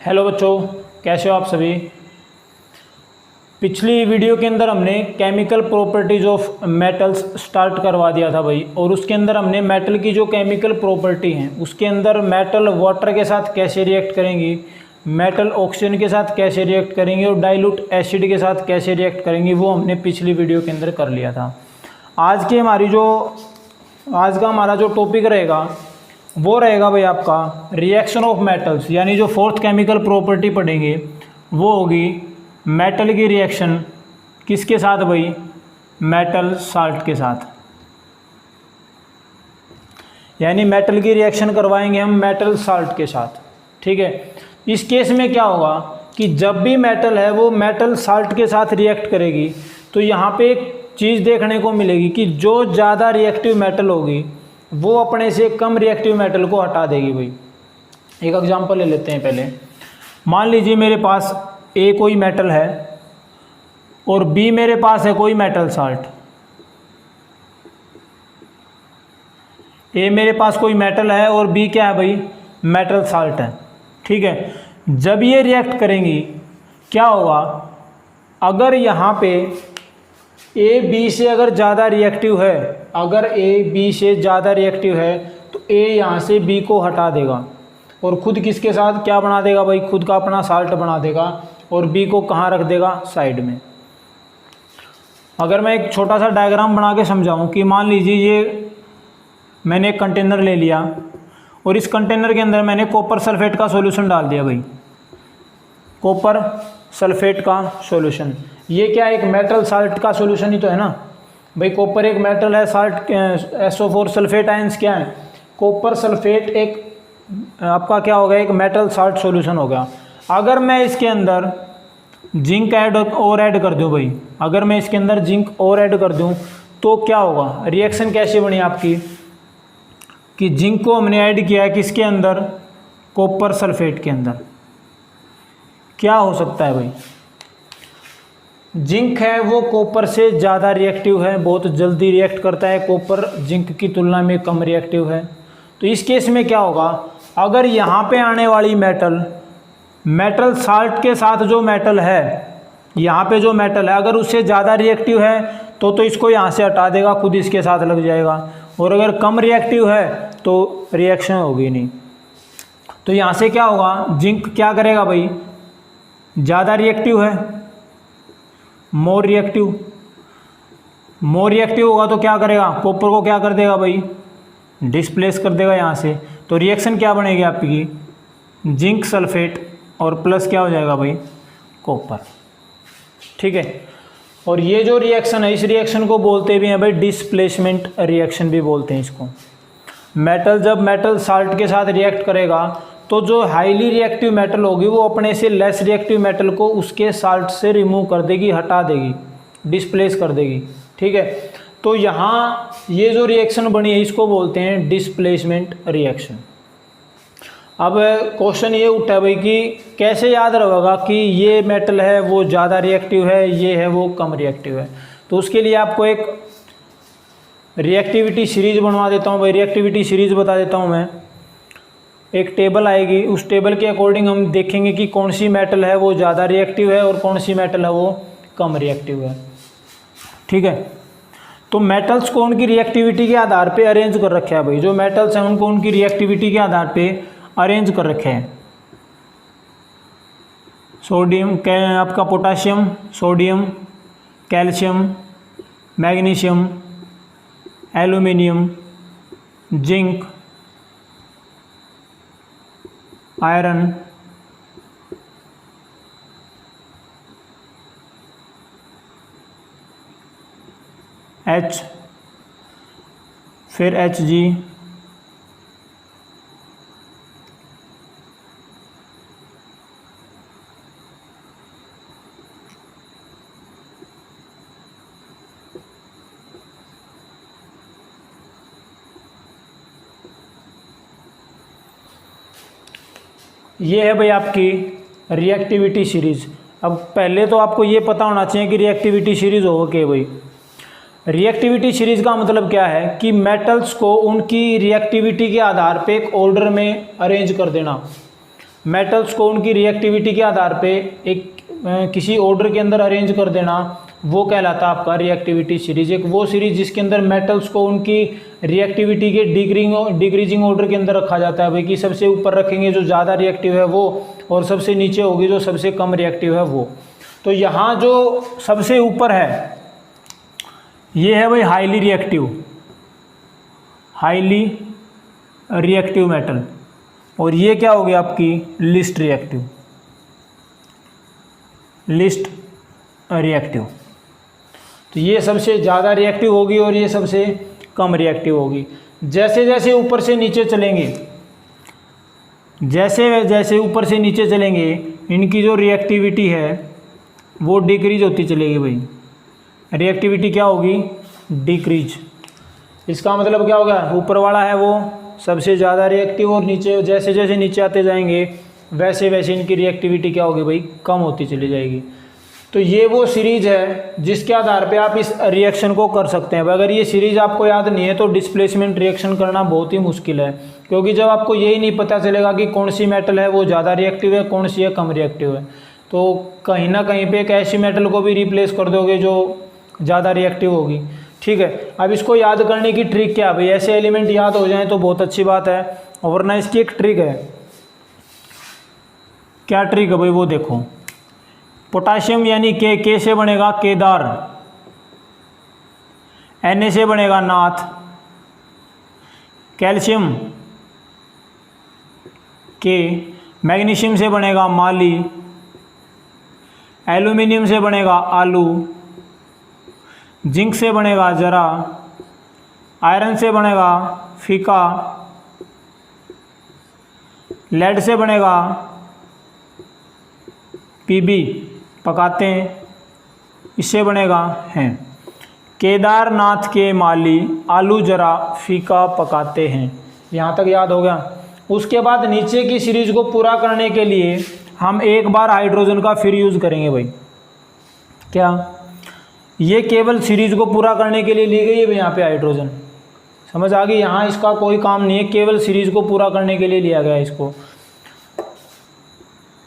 Hello बच्चों, कैसे हो आप सभी। पिछली वीडियो के अंदर हमने chemical properties of metals start करवा दिया था भाई, और उसके अंदर हमने मेटल की जो केमिकल प्रॉपर्टी हैं उसके अंदर मेटल वाटर के साथ कैसे रिएक्ट करेंगी, मेटल ऑक्सीजन के साथ कैसे रिएक्ट करेंगे और डाइल्यूट एसिड के साथ कैसे रिएक्ट करेंगी, वो हमने पिछली वीडियो के अंदर कर लिया था। आज का हमारा जो टॉपिक रहेगा वो रहेगा भाई आपका रिएक्शन ऑफ मेटल्स, यानी जो फोर्थ केमिकल प्रॉपर्टी पढ़ेंगे वो होगी मेटल की रिएक्शन किसके साथ भाई, मेटल साल्ट के साथ। यानी मेटल की रिएक्शन करवाएंगे हम मेटल साल्ट के साथ। ठीक है, इस केस में क्या होगा कि जब भी मेटल है वो मेटल साल्ट के साथ रिएक्ट करेगी तो यहाँ पे एक चीज़ देखने को मिलेगी कि जो ज़्यादा रिएक्टिव मेटल होगी वो अपने से कम रिएक्टिव मेटल को हटा देगी भाई। एक एग्जांपल ले लेते हैं पहले। मान लीजिए मेरे पास ए कोई मेटल है और बी मेरे पास है कोई मेटल साल्ट। ए मेरे पास कोई मेटल है और बी क्या है भाई, मेटल साल्ट है। ठीक है, जब ये रिएक्ट करेंगी क्या होगा, अगर यहाँ पे ए बी से अगर ज़्यादा रिएक्टिव है, अगर ए बी से ज़्यादा रिएक्टिव है तो ए यहाँ से बी को हटा देगा और खुद किसके साथ क्या बना देगा भाई, खुद का अपना साल्ट बना देगा और बी को कहाँ रख देगा, साइड में। अगर मैं एक छोटा सा डायग्राम बना के समझाऊँ कि मान लीजिए ये मैंने एक कंटेनर ले लिया और इस कंटेनर के अंदर मैंने कॉपर सल्फेट का सॉल्यूशन डाल दिया भाई, कॉपर सल्फेट का सॉल्यूशन। ये क्या एक मेटल साल्ट का सॉल्यूशन ही तो है ना भाई, कॉपर एक मेटल है, साल्ट SO4 सल्फेट आयंस क्या है, कॉपर सल्फेट एक आपका क्या हो गया, एक मेटल साल्ट सॉल्यूशन हो गया। अगर मैं इसके अंदर जिंक और ऐड कर दूं भाई, अगर मैं इसके अंदर जिंक और ऐड कर दूं तो क्या होगा, रिएक्शन कैसे बनी आपकी कि जिंक को हमने ऐड किया है किसके अंदर, कॉपर सल्फेट के अंदर। क्या हो सकता है भाई, जिंक है वो कॉपर से ज़्यादा रिएक्टिव है, बहुत जल्दी रिएक्ट करता है, कॉपर जिंक की तुलना में कम रिएक्टिव है। तो इस केस में क्या होगा, अगर यहाँ पे आने वाली मेटल साल्ट के साथ जो मेटल है, यहाँ पे जो मेटल है अगर उससे ज़्यादा रिएक्टिव है तो इसको यहाँ से हटा देगा, खुद इसके साथ लग जाएगा, और अगर कम रिएक्टिव है तो रिएक्शन होगी नहीं। तो यहाँ से क्या होगा, जिंक क्या करेगा भाई, ज़्यादा रिएक्टिव है, मोर रिएक्टिव होगा तो क्या करेगा, कॉपर को क्या कर देगा भाई, डिस्प्लेस कर देगा यहाँ से। तो रिएक्शन क्या बनेगी आपकी, जिंक सल्फेट और प्लस क्या हो जाएगा भाई, कॉपर। ठीक है, और ये जो रिएक्शन है इस रिएक्शन को बोलते भी हैं भाई डिस्प्लेसमेंट रिएक्शन भी बोलते हैं इसको। मेटल जब मेटल साल्ट के साथ रिएक्ट करेगा तो जो हाईली रिएक्टिव मेटल होगी वो अपने से लेस रिएक्टिव मेटल को उसके साल्ट से रिमूव कर देगी, हटा देगी, डिस्प्लेस कर देगी। ठीक है, तो यहाँ ये जो रिएक्शन बनी है इसको बोलते हैं डिस्प्लेसमेंट रिएक्शन। अब क्वेश्चन ये उठा है भाई कि कैसे याद रहेगा कि ये मेटल है वो ज़्यादा रिएक्टिव है, ये है वो कम रिएक्टिव है। तो उसके लिए आपको एक रिएक्टिविटी सीरीज बनवा देता हूँ भाई, रिएक्टिविटी सीरीज बता देता हूँ मैं। एक टेबल आएगी, उस टेबल के अकॉर्डिंग हम देखेंगे कि कौन सी मेटल है वो ज़्यादा रिएक्टिव है और कौन सी मेटल है वो कम रिएक्टिव है। ठीक है, तो मेटल्स को उनकी रिएक्टिविटी के आधार पे अरेंज कर रखे हैं भाई, जो मेटल्स हैं उनको उनकी रिएक्टिविटी के आधार पे अरेंज कर रखे हैं। सोडियम आपका potassium, sodium, calcium, magnesium, aluminium, zinc, iron, H, फिर Hg, ये है भाई आपकी रिएक्टिविटी सीरीज। अब पहले तो आपको ये पता होना चाहिए कि रिएक्टिविटी सीरीज हो क्या भाई। रिएक्टिविटी सीरीज का मतलब क्या है कि मेटल्स को उनकी रिएक्टिविटी के आधार पे एक ऑर्डर में अरेंज कर देना। मेटल्स को उनकी रिएक्टिविटी के आधार पे एक किसी ऑर्डर के अंदर अरेंज कर देना, वो कहलाता है आपका रिएक्टिविटी सीरीज। एक वो सीरीज जिसके अंदर मेटल्स को उनकी रिएक्टिविटी के डिक्रीजिंग ऑर्डर के अंदर रखा जाता है भाई, कि सबसे ऊपर रखेंगे जो ज़्यादा रिएक्टिव है वो, और सबसे नीचे होगी जो सबसे कम रिएक्टिव है वो। तो यहाँ जो सबसे ऊपर है ये है भाई हाईली रिएक्टिव मेटल, और ये क्या हो गया आपकी लिस्ट रिएक्टिव। तो ये सबसे ज़्यादा रिएक्टिव होगी और ये सबसे कम रिएक्टिव होगी। जैसे जैसे ऊपर से नीचे चलेंगे, इनकी जो रिएक्टिविटी है वो डिक्रीज होती चलेगी भाई। रिएक्टिविटी क्या होगी? डिक्रीज। इसका मतलब क्या होगा? ऊपर वाला है वो सबसे ज़्यादा रिएक्टिव, और नीचे जैसे जैसे नीचे आते जाएंगे वैसे वैसे इनकी रिएक्टिविटी क्या होगी भाई? कम होती चली जाएगी। तो ये वो सीरीज है जिसके आधार पे आप इस रिएक्शन को कर सकते हैं। अगर ये सीरीज आपको याद नहीं है तो डिस्प्लेसमेंट रिएक्शन करना बहुत ही मुश्किल है, क्योंकि जब आपको यही नहीं पता चलेगा कि कौन सी मेटल है वो ज़्यादा रिएक्टिव है, कौन सी है कम रिएक्टिव है, तो कहीं ना कहीं पे एक ऐसी मेटल को भी रिप्लेस कर दोगे जो ज़्यादा रिएक्टिव होगी। ठीक है, अब इसको याद करने की ट्रिक क्या है भाई? ऐसे एलिमेंट याद हो जाएं तो बहुत अच्छी बात है, वरना इसकी एक ट्रिक है। क्या ट्रिक है भाई? वो देखो, पोटाशियम यानी के से बनेगा केदार, Na से बनेगा नाथ, कैल्शियम के, मैग्नीशियम से बनेगा माली, एल्यूमिनियम से बनेगा आलू, जिंक से बनेगा जरा, आयरन से बनेगा फीका, लेड से बनेगा पीबी पकाते हैं, इससे बनेगा हैं। केदारनाथ के माली आलू जरा फीका पकाते हैं। यहाँ तक याद हो गया। उसके बाद नीचे की सीरीज को पूरा करने के लिए हम एक बार हाइड्रोजन का फिर यूज़ करेंगे भाई। क्या ये केवल सीरीज को पूरा करने के लिए ली गई है भाई? यहाँ पे हाइड्रोजन समझ आ गई? यहाँ इसका कोई काम नहीं है, केवल सीरीज को पूरा करने के लिए लिया गया है इसको।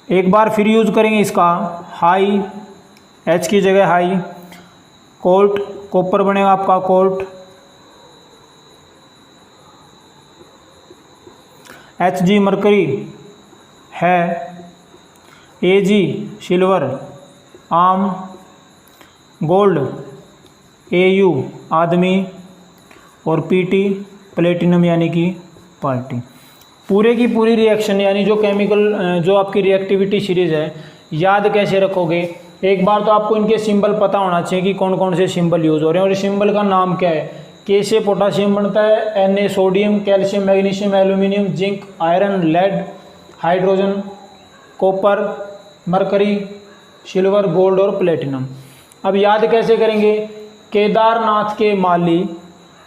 एक बार फिर यूज़ करेंगे इसका, हाई H की जगह हाई, कोल्ट कॉपर बनेगा आपका कोल्ट, Hg मरकरी है, Ag सिल्वर, आम, गोल्ड Au आदमी, और Pt प्लेटिनम यानी कि पार्टी। पूरे की पूरी रिएक्शन यानी जो केमिकल जो आपकी रिएक्टिविटी सीरीज है याद कैसे रखोगे? एक बार तो आपको इनके सिंबल पता होना चाहिए कि कौन कौन से सिंबल यूज़ हो रहे हैं, और सिंबल का नाम क्या है। के से पोटाशियम बनता है, Na sodium, calcium magnesium aluminium, zinc iron lead, hydrogen copper mercury silver gold और प्लेटिनम। अब याद कैसे करेंगे? केदारनाथ के माली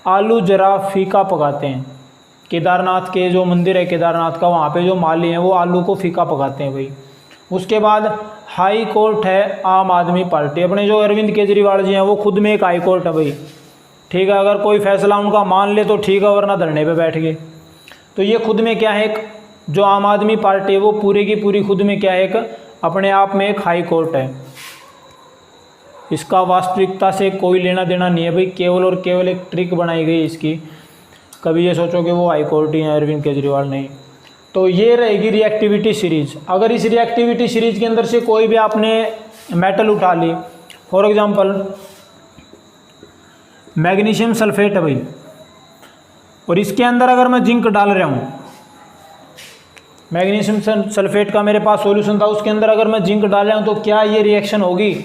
आलू जरा फीका पकाते हैं। केदारनाथ के जो मंदिर है केदारनाथ का, वहाँ पे जो माली हैं वो आलू को फीका पकाते हैं भाई। उसके बाद हाई कोर्ट है आम आदमी पार्टी। अपने जो अरविंद केजरीवाल जी हैं वो खुद में एक हाई कोर्ट है भाई। ठीक है, अगर कोई फैसला उनका मान ले तो ठीक है, वरना धरने पे बैठ गए। तो ये खुद में क्या है, एक जो आम आदमी पार्टी है वो पूरी की पूरी खुद में क्या है, एक अपने आप में एक हाई कोर्ट है। इसका वास्तविकता से कोई लेना देना नहीं है भाई, केवल और केवल एक ट्रिक बनाई गई इसकी। कभी ये सोचो कि वो हाई कोर्ट ही है अरविंद केजरीवाल, नहीं। तो ये रहेगी रिएक्टिविटी सीरीज। अगर इस रिएक्टिविटी सीरीज के अंदर से कोई भी आपने मेटल उठा ली, फॉर एग्जांपल मैग्नीशियम सल्फेट है भाई, और इसके अंदर अगर मैं जिंक डाल रहा हूँ, मैग्नीशियम सल्फेट का मेरे पास सॉल्यूशन था, उसके अंदर अगर मैं जिंक डाल रहा हूँ तो क्या ये रिएक्शन होगी?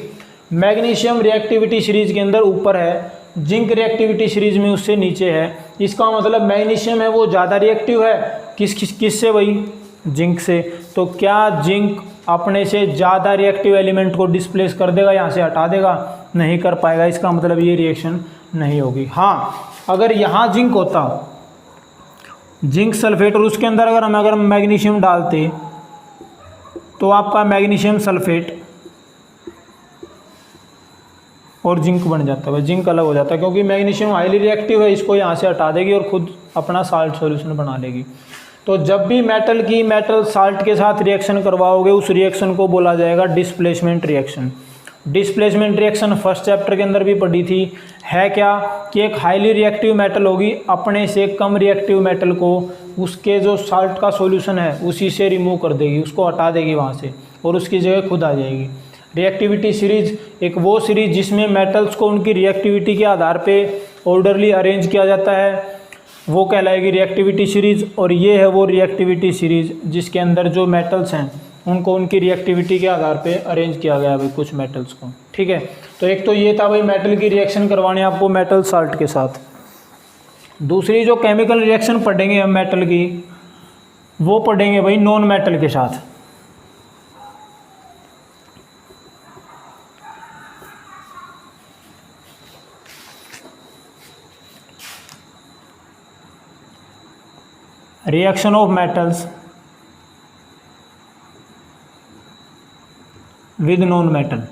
मैग्नीशियम रिएक्टिविटी सीरीज के अंदर ऊपर है, जिंक रिएक्टिविटी सीरीज में उससे नीचे है। इसका मतलब मैग्नीशियम है वो ज़्यादा रिएक्टिव है किस से भाई? जिंक से। तो क्या जिंक अपने से ज़्यादा रिएक्टिव एलिमेंट को डिस्प्लेस कर देगा, यहाँ से हटा देगा? नहीं कर पाएगा। इसका मतलब ये रिएक्शन नहीं होगी। हाँ, अगर यहाँ जिंक होता, जिंक सल्फेट, और उसके अंदर अगर मैग्नीशियम डालते तो आपका मैग्नीशियम सल्फेट और जिंक बन जाता है। जिंक अलग हो जाता है क्योंकि मैग्नीशियम हाईली रिएक्टिव है, इसको यहाँ से हटा देगी और खुद अपना साल्ट सॉल्यूशन बना लेगी। तो जब भी मेटल की मेटल साल्ट के साथ रिएक्शन करवाओगे उस रिएक्शन को बोला जाएगा displacement reaction. Displacement reaction first chapter के अंदर भी पढ़ी थी। है क्या कि एक हाईली रिएक्टिव मेटल होगी, अपने से कम रिएक्टिव मेटल को उसके जो साल्ट का सॉल्यूशन है उसी से रिमूव कर देगी, उसको हटा देगी वहाँ से और उसकी जगह खुद आ जाएगी। रिएक्टिविटी सीरीज एक वो सीरीज जिसमें मेटल्स को उनकी रिएक्टिविटी के आधार पे ऑर्डरली अरेंज किया जाता है, वो कहलाएगी रिएक्टिविटी सीरीज। और ये है वो रिएक्टिविटी सीरीज जिसके अंदर जो मेटल्स हैं उनको उनकी रिएक्टिविटी के आधार पे अरेंज किया गया है भाई कुछ मेटल्स को। ठीक है, तो एक तो ये था भाई मेटल की रिएक्शन करवाने आपको मेटल साल्ट के साथ। दूसरी जो केमिकल रिएक्शन पढ़ेंगे हम मेटल की, वो पढ़ेंगे भाई नॉन मेटल के साथ। Reaction of metals with non metal.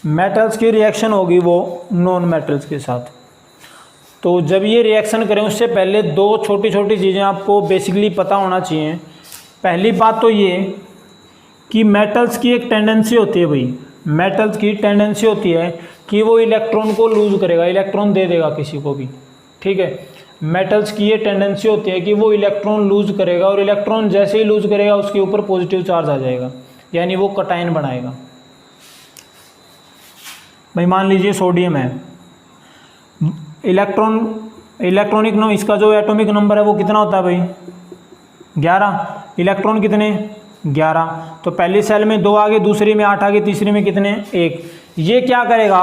Metals की रिएक्शन होगी वो नॉन मेटल्स के साथ। तो जब ये रिएक्शन करें उससे पहले दो छोटी छोटी चीज़ें आपको बेसिकली पता होना चाहिए। पहली बात तो ये कि मेटल्स की एक टेंडेंसी होती है भाई, मेटल्स की टेंडेंसी होती है कि वो इलेक्ट्रॉन को लूज करेगा, इलेक्ट्रॉन दे देगा किसी को भी। ठीक है, मेटल्स की ये टेंडेंसी होती है कि वो इलेक्ट्रॉन लूज करेगा और इलेक्ट्रॉन जैसे ही लूज करेगा उसके ऊपर पॉजिटिव चार्ज आ जाएगा, यानी वो कटायन बनाएगा। भाई मान लीजिए सोडियम है, इलेक्ट्रॉनिक नो इसका जो एटॉमिक नंबर है वो कितना होता है भाई 11। इलेक्ट्रॉन कितने 11। तो पहली सेल में 2 आगे, दूसरी में 8 आगे, तीसरी में कितने 1। ये क्या करेगा,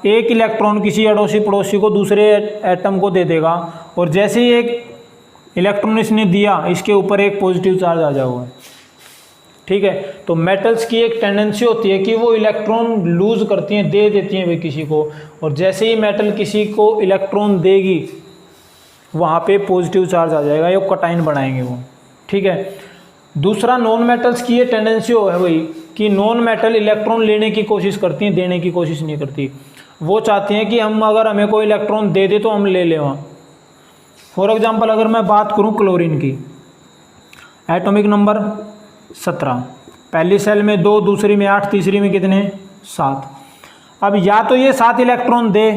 एक इलेक्ट्रॉन किसी अड़ोसी पड़ोसी को दूसरे एटम को दे देगा और जैसे ही एक इलेक्ट्रॉन इसने दिया इसके ऊपर एक पॉजिटिव चार्ज आ जाएगा। ठीक है, तो मेटल्स की एक टेंडेंसी होती है कि वो इलेक्ट्रॉन लूज करती हैं, दे देती हैं भाई किसी को, और जैसे ही मेटल किसी को इलेक्ट्रॉन देगी वहाँ पे पॉजिटिव चार्ज आ जाएगा, ये कटायन बनाएंगे वो। ठीक है, दूसरा नॉन मेटल्स की ये टेंडेंसी है भाई कि नॉन मेटल इलेक्ट्रॉन लेने की कोशिश करती हैं, देने की कोशिश नहीं करती। वो चाहती हैं कि हम अगर हमें कोई इलेक्ट्रॉन दे दे तो हम ले लें वहाँ। फॉर एग्जांपल अगर मैं बात करूँ क्लोरीन की, एटॉमिक नंबर 17, पहली सेल में 2, दूसरी में 8, तीसरी में कितने 7। अब या तो ये 7 इलेक्ट्रॉन दे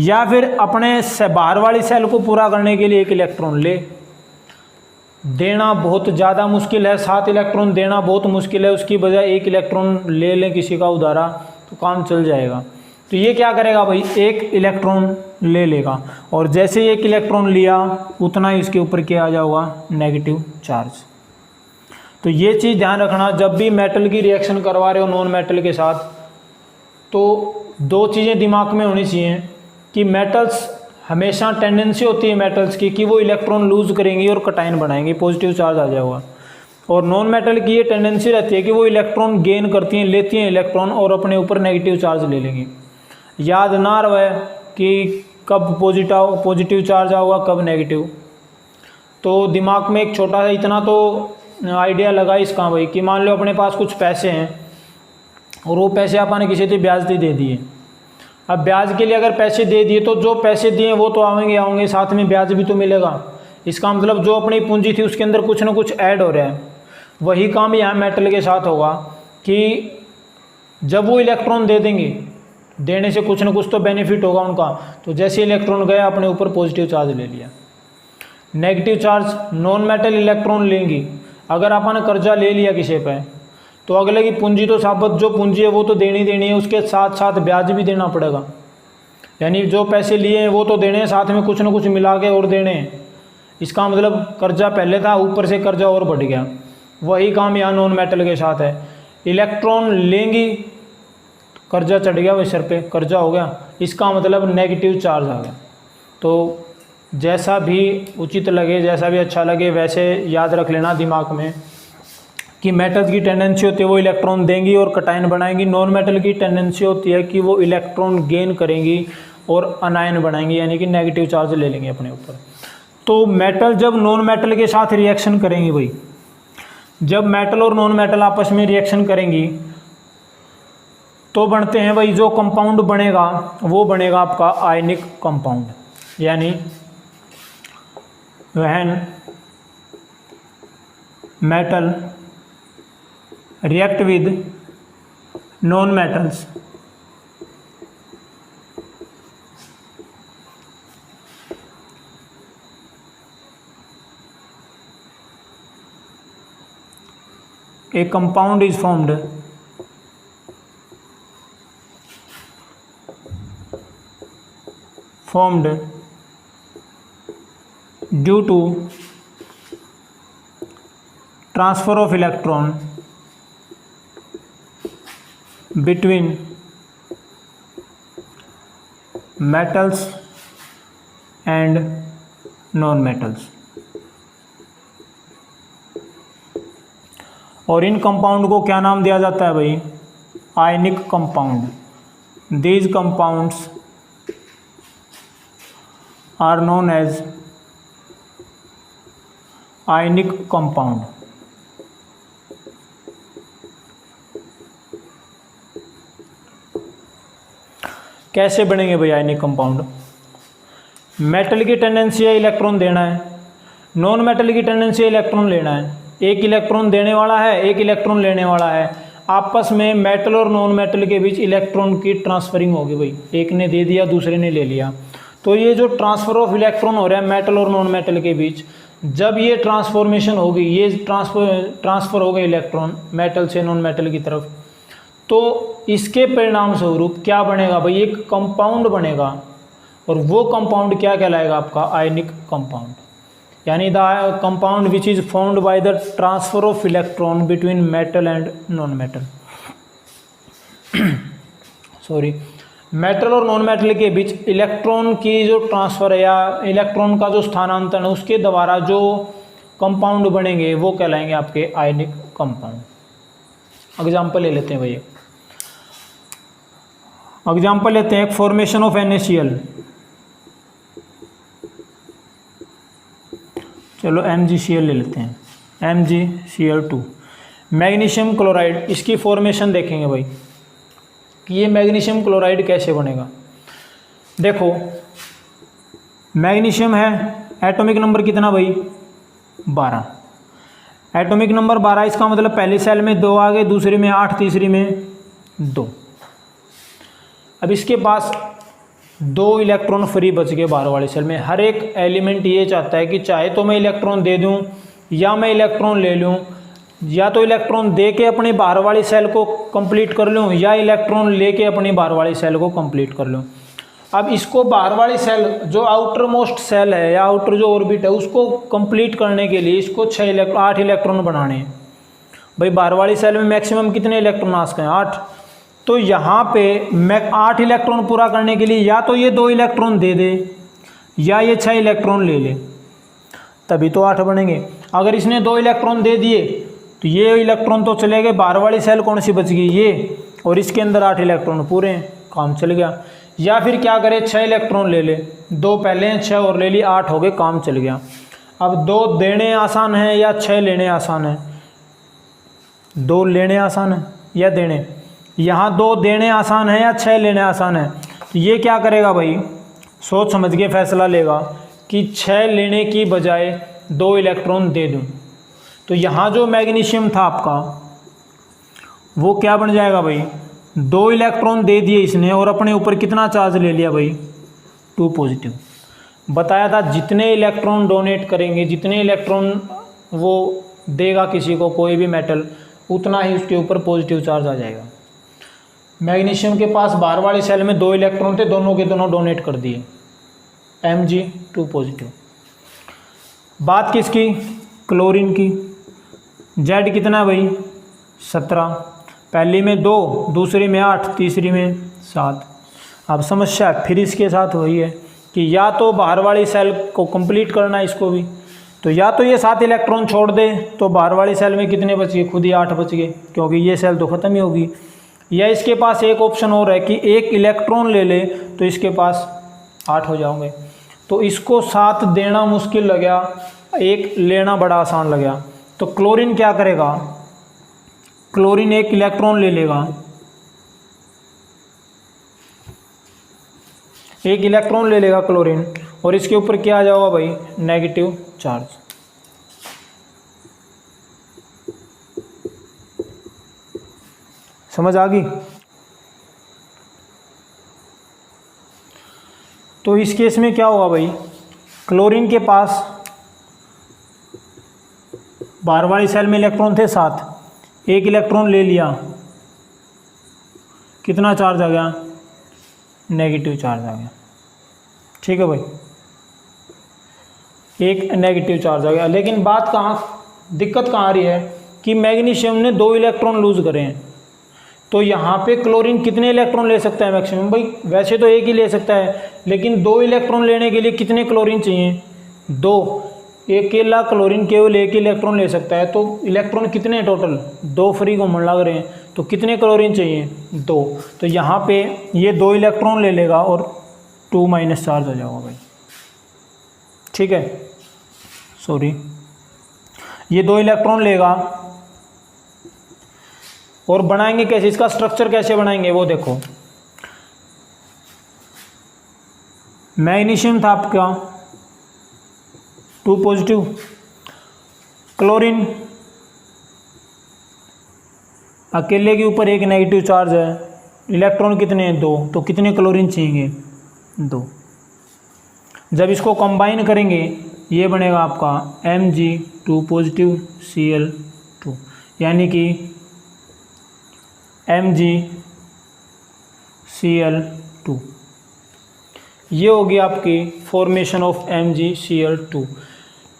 या फिर अपने से बाहर वाली सेल को पूरा करने के लिए 1 इलेक्ट्रॉन ले। देना बहुत ज़्यादा मुश्किल है, 7 इलेक्ट्रॉन देना बहुत मुश्किल है, उसकी बजाय 1 इलेक्ट्रॉन ले लें किसी का उधारा तो काम चल जाएगा। तो ये क्या करेगा भाई, 1 इलेक्ट्रॉन ले लेगा और जैसे ही 1 इलेक्ट्रॉन लिया उतना ही इसके ऊपर क्या आ जाएगा, नेगेटिव चार्ज। तो ये चीज़ ध्यान रखना जब भी मेटल की रिएक्शन करवा रहे हो नॉन मेटल के साथ, तो 2 चीज़ें दिमाग में होनी चाहिए कि मेटल्स हमेशा टेंडेंसी होती है मेटल्स की कि वो इलेक्ट्रॉन लूज करेंगी और कटायन बनाएंगी, पॉजिटिव चार्ज आ जाएगा। और नॉन मेटल की ये टेंडेंसी रहती है कि वो इलेक्ट्रॉन गेन करती हैं, लेती हैं इलेक्ट्रॉन और अपने ऊपर नेगेटिव चार्ज ले लेंगी। याद ना रहे कि कब पॉजिटिव चार्ज आएगा कब नेगेटिव। तो दिमाग में एक छोटा सा इतना तो आइडिया लगा इसका भाई कि मान लो अपने पास कुछ पैसे हैं और वो पैसे आपने किसी से ब्याज दे दिए। अब ब्याज के लिए अगर पैसे दे दिए तो जो पैसे दिए वो तो आएंगे, साथ में ब्याज भी तो मिलेगा। इसका मतलब जो अपनी पूंजी थी उसके अंदर कुछ ना कुछ ऐड हो रहा है। वही काम यहाँ मेटल के साथ होगा कि जब वो इलेक्ट्रॉन दे देंगे, देने से कुछ ना कुछ तो बेनिफिट होगा उनका। तो जैसे इलेक्ट्रॉन गया अपने ऊपर पॉजिटिव चार्ज ले लिया। Negative charge non metal electron लेंगी। अगर अपन कर्जा ले लिया किसी पे तो अगले की पूंजी तो साबित जो पूंजी है वो तो देनी है, उसके साथ साथ ब्याज भी देना पड़ेगा। यानी जो पैसे लिए हैं वो तो देने हैं, साथ में कुछ ना कुछ मिला के और देने हैं। इसका मतलब कर्जा पहले था, ऊपर से कर्जा और बढ़ गया। वही काम यहाँ नॉन मेटल के साथ है। इलेक्ट्रॉन लेंगी, कर्जा चढ़ गया वही सर पे, कर्जा हो गया, इसका मतलब नेगेटिव चार्ज आ गया। तो जैसा भी उचित लगे, जैसा भी अच्छा लगे वैसे याद रख लेना दिमाग में कि मेटल्स की टेंडेंसी होती है वो इलेक्ट्रॉन देंगी और कटायन बनाएंगी। नॉन मेटल की टेंडेंसी होती है कि वो इलेक्ट्रॉन गेन करेंगी और अनायन बनाएंगी, यानी कि नेगेटिव चार्ज ले लेंगे अपने ऊपर। तो मेटल जब नॉन मेटल के साथ रिएक्शन करेंगी भाई, जब मेटल और नॉन मेटल आपस में रिएक्शन करेंगी तो बनते हैं भाई, जो कंपाउंड बनेगा वो बनेगा आपका आयनिक कंपाउंड। यानी when metal react with non metals, a compound is formed due to transfer of electron between metals and non metals, और इन कंपाउंड को क्या नाम दिया जाता है भाई? Ionic compound. These compounds are known as ionic compound. कैसे बनेंगे भाई आयनिक कंपाउंड? मेटल की टेंडेंसी है इलेक्ट्रॉन देना है, नॉन मेटल की टेंडेंसी है इलेक्ट्रॉन लेना है। एक इलेक्ट्रॉन देने वाला है, एक इलेक्ट्रॉन लेने वाला है, आपस में मेटल और नॉन मेटल के बीच इलेक्ट्रॉन की ट्रांसफरिंग होगी भाई। एक ने दे दिया, दूसरे ने ले लिया। तो ये जो ट्रांसफ़र ऑफ इलेक्ट्रॉन हो रहा है मेटल और नॉन मेटल के बीच, जब ये ट्रांसफॉर्मेशन होगी, ये ट्रांसफ़र हो गए इलेक्ट्रॉन मेटल से नॉन मेटल की तरफ, तो इसके परिणाम स्वरूप क्या बनेगा भाई? एक कंपाउंड बनेगा, और वो कंपाउंड क्या कहलाएगा आपका? आयनिक कंपाउंड। यानी the compound which is formed by the transfer of electron between metal and non metal. Sorry, metal और नॉन मेटल के बीच इलेक्ट्रॉन की जो ट्रांसफ़र है या इलेक्ट्रॉन का जो स्थानांतरण है, उसके द्वारा जो कंपाउंड बनेंगे वो कहलाएंगे आपके आयनिक कंपाउंड। एग्जाम्पल ले लेते हैं भैया, एग्जाम्पल लेते हैं फॉर्मेशन ऑफ NaCl। चलो MgCl ले लेते हैं, MgCl2। मैग्नीशियम क्लोराइड, इसकी फॉर्मेशन देखेंगे भाई कि ये मैग्नीशियम क्लोराइड कैसे बनेगा। देखो मैग्नीशियम है, एटॉमिक नंबर कितना भाई? 12। एटॉमिक नंबर 12, इसका मतलब पहली सेल में 2 आ गए, दूसरी में 8, तीसरी में 2। अब इसके पास 2 इलेक्ट्रॉन फ्री बच गए बाहर वाली सेल में। हर एक एलिमेंट ये चाहता है कि चाहे तो मैं इलेक्ट्रॉन दे दूं या मैं इलेक्ट्रॉन ले लूं, या तो इलेक्ट्रॉन दे के अपनी बाहर वाली सेल को कंप्लीट कर लूं या इलेक्ट्रॉन लेके अपनी बाहर वाली सेल को कंप्लीट कर लूं। अब इसको बाहर वाली सेल, जो आउटर मोस्ट सेल है या आउटर जो ऑर्बिट है, उसको कंप्लीट करने के लिए इसको 8 इलेक्ट्रॉन बनाने हैं भाई। बाहर वाली सेल में मैक्सिमम कितने इलेक्ट्रॉन आ सकते हैं? 8। तो यहाँ पे मैं 8 इलेक्ट्रॉन पूरा करने के लिए या तो ये 2 इलेक्ट्रॉन दे दे या ये 6 इलेक्ट्रॉन ले ले, तभी तो 8 बनेंगे। अगर इसने 2 इलेक्ट्रॉन दे दिए तो ये इलेक्ट्रॉन तो चले गए, बाहर वाली सेल कौन सी बच गई? ये, और इसके अंदर 8 इलेक्ट्रॉन पूरे हैं, काम चल गया। या फिर क्या करे, 6 इलेक्ट्रॉन ले ले, 2 पहले हैं, 6 और ले ली, 8 हो गए, काम चल गया। अब 2 देने आसान है या 6 लेने आसान है? 2 लेने आसान है या देने? यहाँ 2 देने आसान है या 6 लेने आसान है? तो ये क्या करेगा भाई, सोच समझ के फैसला लेगा कि 6 लेने की बजाय 2 इलेक्ट्रॉन दे दूँ। तो यहाँ जो मैग्नीशियम था आपका वो क्या बन जाएगा भाई? 2 इलेक्ट्रॉन दे दिए इसने और अपने ऊपर कितना चार्ज ले लिया भाई? 2 पॉजिटिव। बताया था जितने इलेक्ट्रॉन डोनेट करेंगे, जितने इलेक्ट्रॉन वो देगा किसी को कोई भी मेटल, उतना ही उसके ऊपर पॉजिटिव चार्ज आ जाएगा। मैग्नीशियम के पास बाहर वाली सेल में 2 इलेक्ट्रॉन थे, दोनों के दोनों डोनेट कर दिए, Mg2 पॉजिटिव। बात किसकी? क्लोरीन की। Z कितना है भाई? 17। पहली में 2, दूसरी में 8, तीसरी में 7। अब समस्या फिर इसके साथ वही है कि या तो बाहर वाली सेल को कंप्लीट करना है इसको भी, तो या तो ये 7 इलेक्ट्रॉन छोड़ दे तो बाहर वाली सेल में कितने बच गए? खुद ही 8 बच गए, क्योंकि ये सेल तो ख़त्म ही होगी। या इसके पास एक ऑप्शन और है कि 1 इलेक्ट्रॉन ले ले तो इसके पास 8 हो जाओगे। तो इसको 7 देना मुश्किल लगा, 1 लेना बड़ा आसान लगा। तो क्लोरीन क्या करेगा? क्लोरीन 1 इलेक्ट्रॉन ले लेगा, 1 इलेक्ट्रॉन ले लेगा क्लोरीन, और इसके ऊपर क्या आ जाएगा भाई, नेगेटिव चार्ज। समझ आ गई। तो इस केस में क्या होगा भाई, क्लोरीन के पास बाहर वाली सेल में इलेक्ट्रॉन थे 7, एक इलेक्ट्रॉन ले लिया, कितना चार्ज आ गया, नेगेटिव चार्ज आ गया। ठीक है भाई, एक नेगेटिव चार्ज आ गया। लेकिन बात दिक्कत कहाँ आ रही है कि मैग्नीशियम ने 2 इलेक्ट्रॉन लूज करे हैं, तो यहाँ पे क्लोरीन कितने इलेक्ट्रॉन ले सकता है मैक्सिमम भाई, वैसे तो एक ही ले सकता है, लेकिन 2 इलेक्ट्रॉन लेने के लिए कितने क्लोरीन चाहिए, 2। अकेला क्लोरीन केवल एक इलेक्ट्रॉन ले सकता है, तो इलेक्ट्रॉन कितने टोटल, 2 फ्री घूमने लग रहे हैं, तो कितने क्लोरीन चाहिए, 2। तो यहाँ पे ये 2 इलेक्ट्रॉन ले लेगा और 2 माइनस चार्ज हो जाएगा भाई। ठीक है, सॉरी, ये 2 इलेक्ट्रॉन लेगा और बनाएंगे कैसे, इसका स्ट्रक्चर कैसे बनाएंगे वो देखो। मैग्नीशियम था आपका 2 पॉजिटिव, क्लोरीन अकेले के ऊपर एक नेगेटिव चार्ज है, इलेक्ट्रॉन कितने हैं, 2, तो कितने क्लोरीन चाहिए, 2। जब इसको कंबाइन करेंगे ये बनेगा आपका Mg2 पॉजिटिव Cl2, यानी कि MgCl2। ये होगी आपकी फॉर्मेशन ऑफ MgCl2।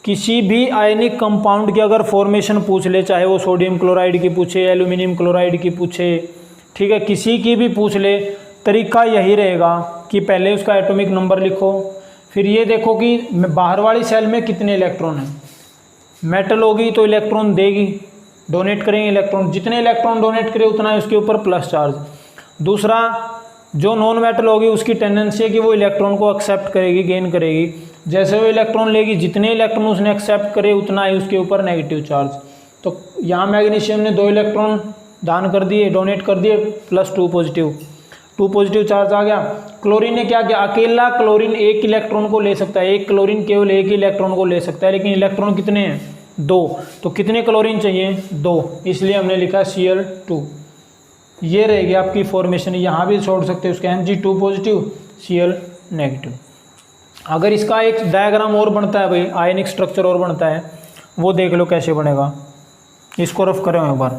किसी भी आयनिक कंपाउंड की अगर फॉर्मेशन पूछ ले, चाहे वो सोडियम क्लोराइड की पूछे, एल्यूमिनियम क्लोराइड की पूछे, ठीक है, किसी की भी पूछ ले, तरीका यही रहेगा कि पहले उसका एटॉमिक नंबर लिखो, फिर ये देखो कि बाहर वाली सेल में कितने इलेक्ट्रॉन हैं। मेटल होगी तो इलेक्ट्रॉन देगी, डोनेट करेंगे इलेक्ट्रॉन, जितने इलेक्ट्रॉन डोनेट करे उतना ही उसके ऊपर प्लस चार्ज। दूसरा, जो नॉन मेटल होगी उसकी टेंडेंसी है कि वो इलेक्ट्रॉन को एक्सेप्ट करेगी, गेन करेगी, जैसे वो इलेक्ट्रॉन लेगी जितने इलेक्ट्रॉन उसने एक्सेप्ट करे उतना ही उसके ऊपर नेगेटिव चार्ज। तो यहाँ मैग्नीशियम ने 2 इलेक्ट्रॉन दान कर दिए, डोनेट कर दिए, प्लस 2 पॉजिटिव चार्ज आ गया। क्लोरीन ने क्या किया, अकेला क्लोरीन एक इलेक्ट्रॉन को ले सकता है, एक क्लोरीन केवल एक ही इलेक्ट्रॉन को ले सकता है, लेकिन इलेक्ट्रॉन कितने हैं, 2, तो कितने क्लोरीन चाहिए, 2, इसलिए हमने लिखा Cl2। ये रहेगी आपकी फॉर्मेशन, यहाँ भी छोड़ सकते हैं उसका Mg2 पॉजिटिव Cl नेगेटिव। अगर इसका एक डायग्राम और बनता है भाई, आयनिक स्ट्रक्चर और बनता है, वो देख लो कैसे बनेगा, इसको रफ करें एक बार।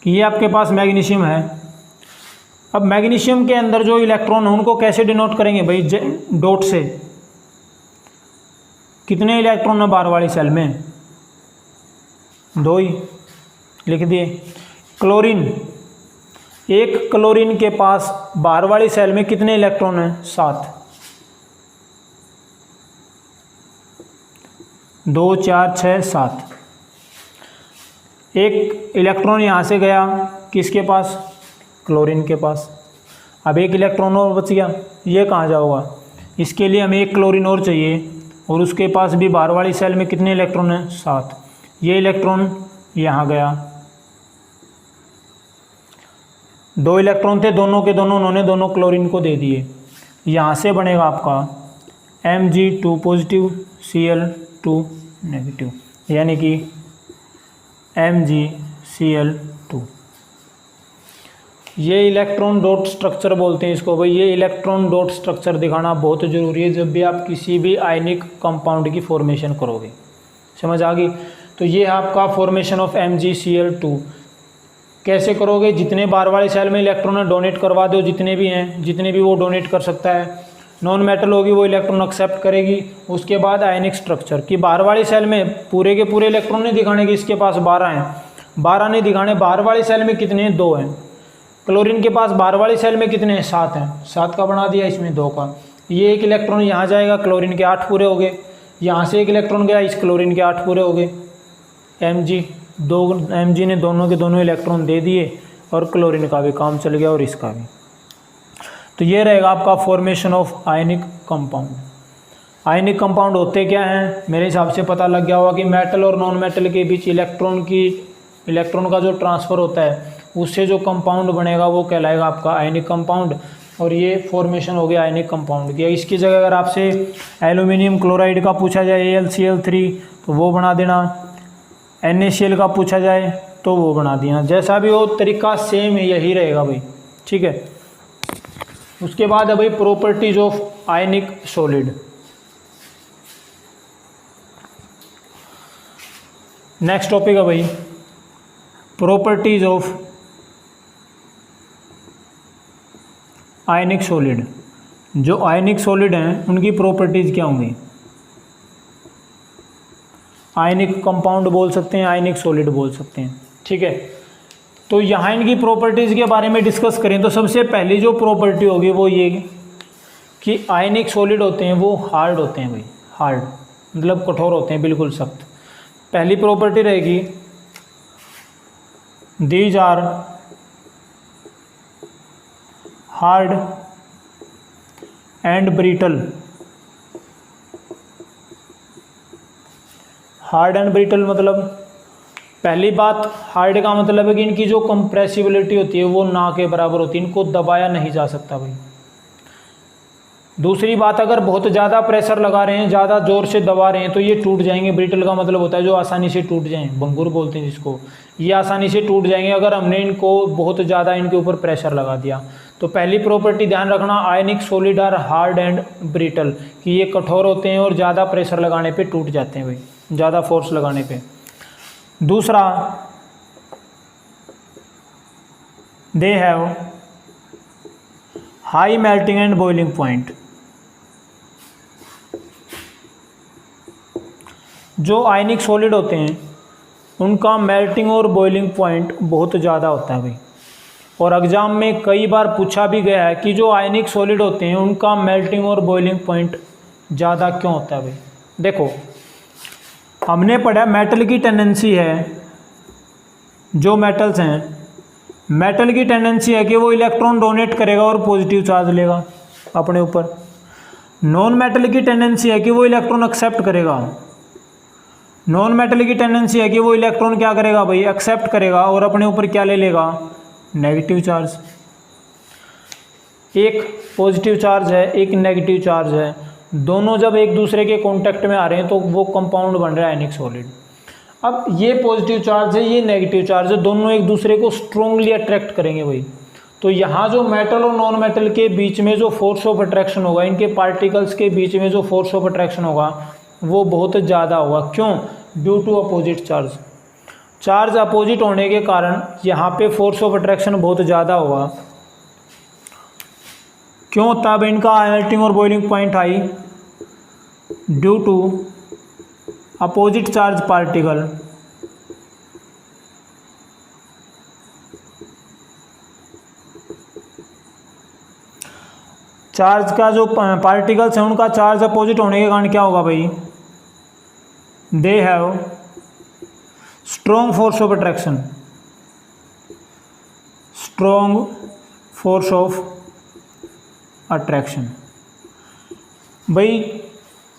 कि ये आपके पास मैग्नीशियम है, अब मैग्नीशियम के अंदर जो इलेक्ट्रॉन है उनको कैसे डिनोट करेंगे भाई, डॉट से। कितने इलेक्ट्रॉन है बाहर वाली सेल में, 2 ही लिख दिए। क्लोरीन, एक क्लोरीन के पास बाहर वाली सेल में कितने इलेक्ट्रॉन हैं, 7, 2 4 6 7। एक इलेक्ट्रॉन यहाँ से गया किसके पास, क्लोरीन के पास। अब एक इलेक्ट्रॉन और बच गया, ये कहाँ जाओगा, इसके लिए हमें एक क्लोरीन और चाहिए, और उसके पास भी बाहर वाली सेल में कितने इलेक्ट्रॉन हैं, 7। ये इलेक्ट्रॉन यहाँ गया, 2 इलेक्ट्रॉन थे, दोनों के दोनों उन्होंने दोनों क्लोरीन को दे दिए। यहाँ से बनेगा आपका Mg2 पॉजिटिव Cl2 नेगेटिव, यानी कि MgCl2। ये इलेक्ट्रॉन डॉट स्ट्रक्चर बोलते हैं इसको भाई। ये इलेक्ट्रॉन डॉट स्ट्रक्चर दिखाना बहुत ज़रूरी है जब भी आप किसी भी आयनिक कंपाउंड की फॉर्मेशन करोगे। समझ आ गई। तो ये है आपका फॉर्मेशन ऑफ MgCl2। कैसे करोगे, जितने बाहर वाली सेल में इलेक्ट्रॉन डोनेट करवा दो, जितने भी हैं, जितने भी वो डोनेट कर सकता है। नॉन मेटल होगी वो इलेक्ट्रॉन एक्सेप्ट करेगी। उसके बाद आयनिक स्ट्रक्चर कि बाहर वाली सेल में पूरे के पूरे इलेक्ट्रॉन नहीं दिखाने कि इसके पास 12 हैं, 12 नहीं दिखाने, बाहर वाली सेल में कितने हैं, 2 हैं। क्लोरीन के पास बाहर वाली सेल में कितने हैं, 7 हैं, 7 का बना दिया, इसमें 2 का। ये एक इलेक्ट्रॉन यहाँ जाएगा, क्लोरीन के 8 पूरे हो गए। यहाँ से एक इलेक्ट्रॉन गया, इस क्लोरीन के 8 पूरे हो गए। Mg ने दोनों के दोनों इलेक्ट्रॉन दे दिए और क्लोरीन का भी काम चल गया और इसका भी। तो ये रहेगा आपका formation of ionic compound. Ionic compound होते क्या हैं, मेरे हिसाब से पता लग गया होगा कि मेटल और नॉन मेटल के बीच इलेक्ट्रॉन का जो ट्रांसफ़र होता है उससे जो कंपाउंड बनेगा वो कहलाएगा आपका आयनिक कंपाउंड। और ये फॉर्मेशन हो गया आयनिक कंपाउंड की। इसकी जगह अगर आपसे एल्यूमिनियम क्लोराइड का पूछा जाए AlCl3 तो वो बना देना, NaCl का पूछा जाए तो वो बना देना, जैसा भी हो तरीका सेम यही रहेगा भाई, ठीक है। उसके बाद है भाई properties of ionic solid. Next topic है भाई प्रॉपर्टीज ऑफ आयनिक सॉलिड। जो आयनिक सॉलिड हैं उनकी प्रॉपर्टीज क्या होंगी? आयनिक कंपाउंड बोल सकते हैं, आयनिक सॉलिड बोल सकते हैं, ठीक है। तो यहाँ इनकी प्रॉपर्टीज के बारे में डिस्कस करें तो सबसे पहली जो प्रॉपर्टी होगी वो ये कि आयनिक सॉलिड होते हैं वो हार्ड होते हैं भाई, हार्ड मतलब कठोर होते हैं, बिल्कुल सख्त। पहली प्रॉपर्टी रहेगी these are hard and brittle. Hard and brittle मतलब पहली बात, हार्ड का मतलब है कि इनकी जो कंप्रेसिबिलिटी होती है वो ना के बराबर होती है, इनको दबाया नहीं जा सकता भाई। दूसरी बात, अगर बहुत ज़्यादा प्रेशर लगा रहे हैं, ज़्यादा ज़ोर से दबा रहे हैं तो ये टूट जाएंगे। ब्रिटल का मतलब होता है जो आसानी से टूट जाएं, भंगुर बोलते हैं जिसको, ये आसानी से टूट जाएंगे अगर हमने इनको बहुत ज़्यादा इनके ऊपर प्रेशर लगा दिया। तो पहली प्रॉपर्टी ध्यान रखना, ionic solid are hard and brittle, कि ये कठोर होते हैं और ज़्यादा प्रेशर लगाने पे टूट जाते हैं भाई, ज़्यादा फोर्स लगाने पे। दूसरा, they have high melting and boiling point. जो आयनिक सॉलिड होते हैं उनका मेल्टिंग और बॉइलिंग पॉइंट बहुत ज़्यादा होता है भाई। और एग्ज़ाम में कई बार पूछा भी गया है कि जो आयनिक सॉलिड होते हैं उनका मेल्टिंग और बॉइलिंग पॉइंट ज़्यादा क्यों होता है भाई। देखो, हमने पढ़ा मेटल की टेंडेंसी है, जो मेटल्स हैं मेटल की टेंडेंसी है कि वो इलेक्ट्रॉन डोनेट करेगा और पॉजिटिव चार्ज लेगा अपने ऊपर। नॉन मेटल की टेंडेंसी है कि वो इलेक्ट्रॉन एक्सेप्ट करेगा। नॉन मेटल की टेंडेंसी है कि वो इलेक्ट्रॉन क्या करेगा भाई, एक्सेप्ट करेगा और अपने ऊपर क्या ले लेगा, नेगेटिव चार्ज। एक पॉजिटिव चार्ज है, एक नेगेटिव चार्ज है, दोनों जब एक दूसरे के कांटेक्ट में आ रहे हैं तो वो कंपाउंड बन रहा है आयनिक सॉलिड। अब ये पॉजिटिव चार्ज है, ये नेगेटिव चार्ज है, दोनों एक दूसरे को स्ट्रोंगली अट्रैक्ट करेंगे भाई। तो यहाँ जो मेटल और नॉन मेटल के बीच में जो फोर्स ऑफ अट्रैक्शन होगा, इनके पार्टिकल्स के बीच में जो फोर्स ऑफ अट्रैक्शन होगा वो बहुत ज़्यादा होगा। क्यों? Due to opposite charge. Charge opposite होने के कारण यहाँ पे फोर्स ऑफ अट्रैक्शन बहुत ज़्यादा होगा। क्यों? तब इनका मेल्टिंग और boiling point high, due to opposite charge particle charge का जो पार्टिकल्स हैं उनका चार्ज अपोजिट होने के कारण क्या होगा भाई, they have strong force of attraction. Strong force of attraction भाई,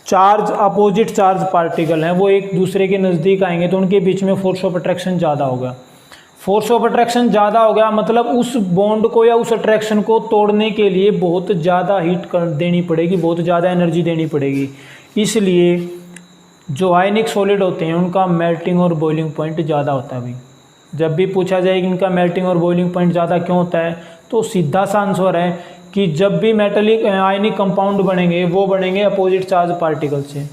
चार्ज अपोजिट चार्ज पार्टिकल हैं वो एक दूसरे के नज़दीक आएंगे तो उनके बीच में फोर्स ऑफ अट्रैक्शन ज़्यादा होगा। फोर्स ऑफ अट्रैक्शन ज़्यादा हो गया मतलब उस बॉन्ड को या उस अट्रैक्शन को तोड़ने के लिए बहुत ज़्यादा हीट देनी पड़ेगी, बहुत ज़्यादा एनर्जी देनी पड़ेगी। इसलिए जो आयनिक सॉलिड होते हैं उनका मेल्टिंग और बॉइलिंग पॉइंट ज़्यादा होता है भाई। जब भी पूछा जाए कि इनका मेल्टिंग और बॉइलिंग पॉइंट ज़्यादा क्यों होता है तो सीधा सा आंसर है कि जब भी मेटलिक आयनिक कंपाउंड बनेंगे वो बनेंगे अपोजिट चार्ज पार्टिकल से।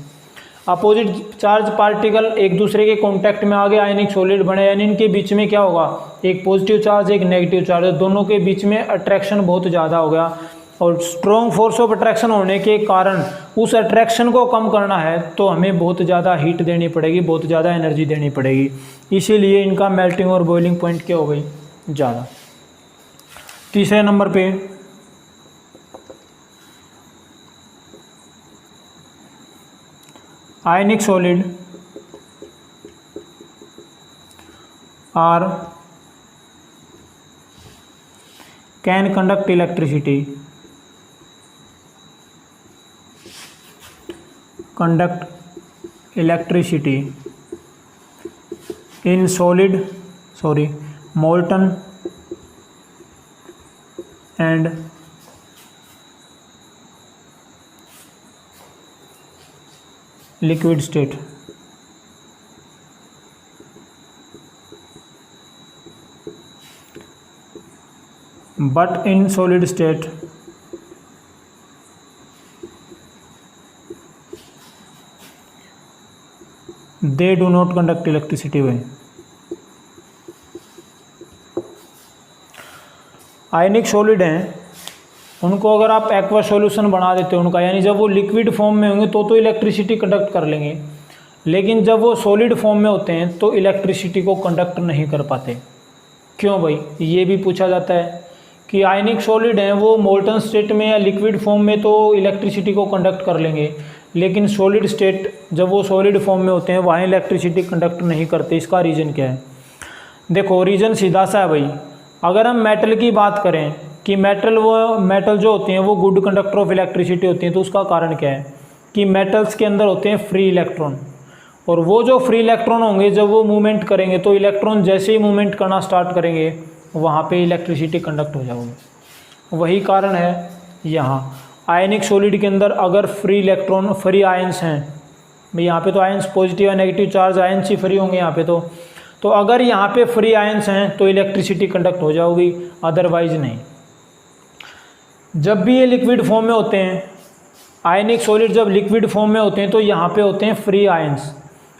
अपोजिट चार्ज पार्टिकल एक दूसरे के कांटेक्ट में आ गए, आयनिक सॉलिड बने, यानी इनके बीच में क्या होगा, एक पॉजिटिव चार्ज एक नेगेटिव चार्ज, दोनों के बीच में अट्रैक्शन बहुत ज़्यादा हो गया। और स्ट्रॉन्ग फोर्स ऑफ अट्रैक्शन होने के कारण उस अट्रैक्शन को कम करना है तो हमें बहुत ज़्यादा हीट देनी पड़ेगी, बहुत ज़्यादा एनर्जी देनी पड़ेगी। इसीलिए इनका मेल्टिंग और बॉइलिंग पॉइंट क्या हो गई, ज़्यादा। तीसरे नंबर पे ionic solid are can conduct electricity, in molten and liquid state, but in solid state they do not conduct electricity by। Ionic solid हैं, उनको अगर आप एक्वा सॉल्यूशन बना देते हो उनका, यानी जब वो लिक्विड फॉर्म में होंगे तो इलेक्ट्रिसिटी कंडक्ट कर लेंगे, लेकिन जब वो सॉलिड फॉर्म में होते हैं तो इलेक्ट्रिसिटी को कंडक्ट नहीं कर पाते। क्यों भाई, ये भी पूछा जाता है कि आयनिक सॉलिड हैं वो मोल्टन स्टेट में या लिक्विड फॉर्म में तो इलेक्ट्रिसिटी को कंडक्ट कर लेंगे, लेकिन सॉलिड स्टेट जब वो सॉलिड फॉर्म में होते हैं वहाँ इलेक्ट्रिसिटी कंडक्ट नहीं करते। इसका रीज़न क्या है? देखो रीज़न सीधा सा है भाई। अगर हम मेटल की बात करें कि मेटल जो होते हैं वो गुड कंडक्टर ऑफ इलेक्ट्रिसिटी होती हैं, तो उसका कारण क्या है कि मेटल्स के अंदर होते हैं फ्री इलेक्ट्रॉन, और वो जो फ्री इलेक्ट्रॉन होंगे जब वो मूवमेंट करेंगे तो इलेक्ट्रॉन जैसे ही मूवमेंट करना स्टार्ट करेंगे वहाँ पे इलेक्ट्रिसिटी कंडक्ट हो जाएगी। वही कारण है यहाँ आयनिक सॉलिड के अंदर अगर फ्री इलेक्ट्रॉन फ्री आयंस हैं, भाई यहाँ पे तो आयंस पॉजिटिव या नेगेटिव चार्ज आयंस ही फ्री होंगे यहाँ पे तो अगर यहाँ पे फ्री आयंस हैं तो इलेक्ट्रिसिटी कंडक्ट हो जाएगी, अदरवाइज नहीं। जब भी ये लिक्विड फॉर्म में होते हैं, आयनिक सॉलिड जब लिक्विड फॉर्म में होते हैं तो यहाँ पे होते हैं फ्री आयंस,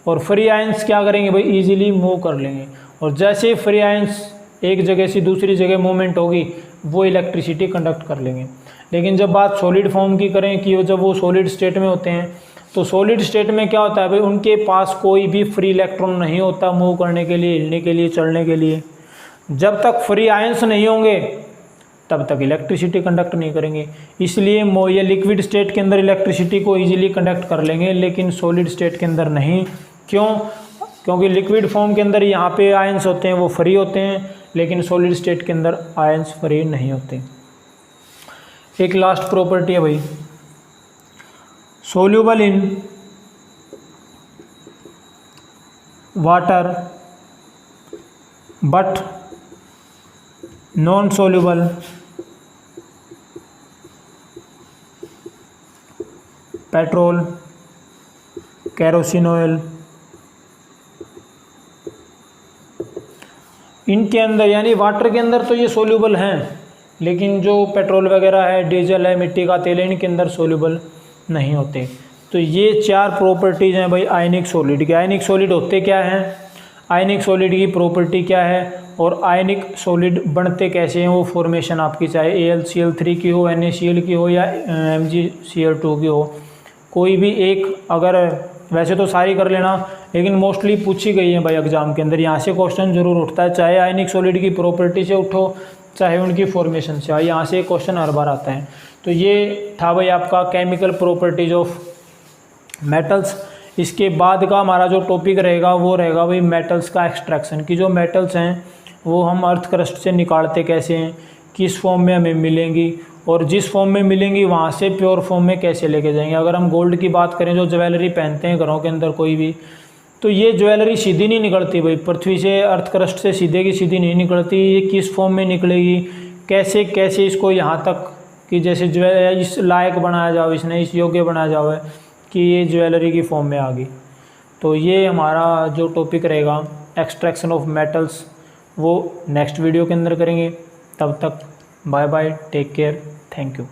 और फ्री आयंस क्या करेंगे भाई, इजीली मूव कर लेंगे, और जैसे फ्री आयंस एक जगह से दूसरी जगह मूवमेंट होगी वो इलेक्ट्रिसिटी कंडक्ट कर लेंगे। लेकिन जब बात सॉलिड फॉर्म की करें कि जब वो सॉलिड स्टेट में होते हैं तो सॉलिड स्टेट में क्या होता है भाई, उनके पास कोई भी फ्री इलेक्ट्रॉन नहीं होता मूव करने के लिए, हिलने के लिए, चलने के लिए। जब तक फ्री आयंस नहीं होंगे तब तक इलेक्ट्रिसिटी कंडक्ट नहीं करेंगे। इसलिए ये लिक्विड स्टेट के अंदर इलेक्ट्रिसिटी को ईजिली कंडक्ट कर लेंगे, लेकिन सॉलिड स्टेट के अंदर नहीं। क्यों? क्योंकि लिक्विड फॉर्म के अंदर यहाँ पे आयंस होते हैं वो फ्री होते हैं, लेकिन सॉलिड स्टेट के अंदर आयंस फ्री नहीं होते। एक लास्ट प्रॉपर्टी है भाई, soluble in water but non soluble petrol, kerosene oil, इनके अंदर यानी वाटर के अंदर तो ये सोल्यूबल हैं, लेकिन जो पेट्रोल वगैरह है, डीजल है, मिट्टी का तेल है, इनके अंदर सोल्यूबल नहीं होते। तो ये चार प्रॉपर्टीज़ हैं भाई आयनिक सॉलिड की। आयनिक सॉलिड होते क्या हैं, आयनिक सॉलिड की प्रॉपर्टी क्या है, और आयनिक सॉलिड बनते कैसे हैं, वो फॉर्मेशन आपकी चाहे AlCl3 की हो, NaCl की हो या MgCl2 की हो, कोई भी एक, अगर वैसे तो सारी कर लेना, लेकिन मोस्टली पूछी गई है भाई एग्जाम के अंदर, यहाँ से क्वेश्चन जरूर उठता है, चाहे आयनिक सॉलिड की प्रॉपर्टी से उठो चाहे उनकी फॉर्मेशन से, यहाँ से क्वेश्चन हर बार आता है। तो ये था भाई आपका केमिकल प्रॉपर्टीज ऑफ मेटल्स। इसके बाद का हमारा जो टॉपिक रहेगा वो रहेगा भाई मेटल्स का एक्सट्रैक्शन, की जो मेटल्स हैं वो हम अर्थ क्रस्ट से निकालते कैसे हैं, किस फॉर्म में हमें मिलेंगी, और जिस फॉर्म में मिलेंगी वहाँ से प्योर फॉर्म में कैसे लेके जाएंगे। अगर हम गोल्ड की बात करें, जो ज्वेलरी पहनते हैं घरों के अंदर कोई भी, तो ये ज्वेलरी सीधी नहीं निकलती भाई, पृथ्वी से अर्थ क्रस्ट से सीधे की सीधी नहीं निकलती, ये किस फॉर्म में निकलेगी, कैसे कैसे इसको यहाँ तक कि जैसे इस लायक बनाया जाओ, इसने इस योग्य बनाया जाओ है कि ये ज्वेलरी की फॉर्म में आ गई। तो ये हमारा जो टॉपिक रहेगा एक्सट्रैक्शन ऑफ मेटल्स, वो नेक्स्ट वीडियो के अंदर करेंगे। तब तक bye bye, take care, thank you.